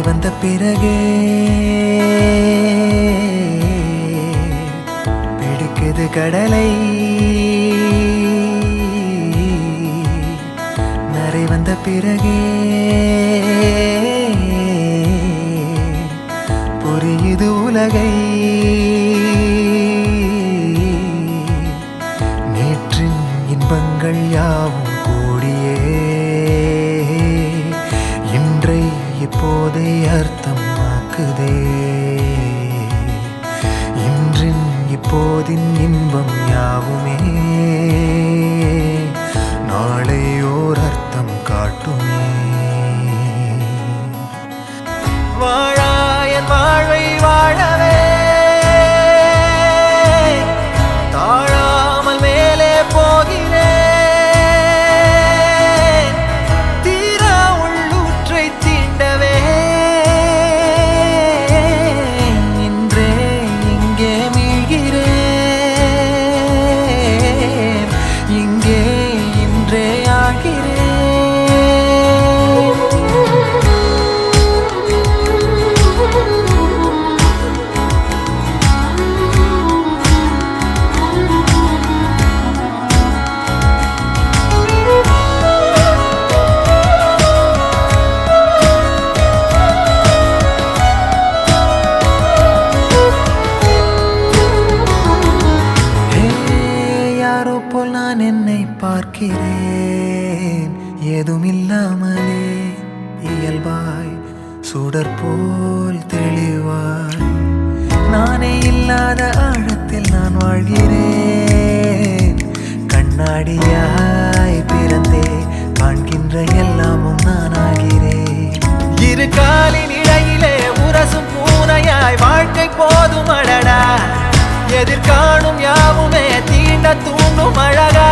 வந்த பிறகே பிடிக்குது கடலை நரை வந்த பிறகே புரியுது உலகை நேற்றின் இன்பங்கள் யாவும் கூடியே இன்றை இப்போதை அர்த்தமாக்குதே இன்றின் இப்போதின் இன்பம் யாவுமே நாளை ஓர் அர்த்தம் காட்டுமே வாழாயன் வாழ்வை வாழவே தாழாமல் மேலே போகிறேன் தீரா உள்ளூற்றை தீண்டவே இன்றே இங்கே மீழ்கிறேன் இங்கே இன்றே ஆகிறேன் நான் என்னை பார்க்கிறேன் ஏதுமில்லாமலே இயல்பாய் சுடர் போல் தெளிவாய் நானே இல்லாத ஆழத்தில் நான் வாழ்கிறேன் கண்ணாடியாய் பிறந்தே காண்கின்ற எல்லாமும் நான் ஆகிறேன் இரு காலின் இடையிலே உரசும் பூனையாய் வாழ்க்கை போதும் அடடா எதிர்காணும் யாவுமே தீண்ட தூண்டும் அழகா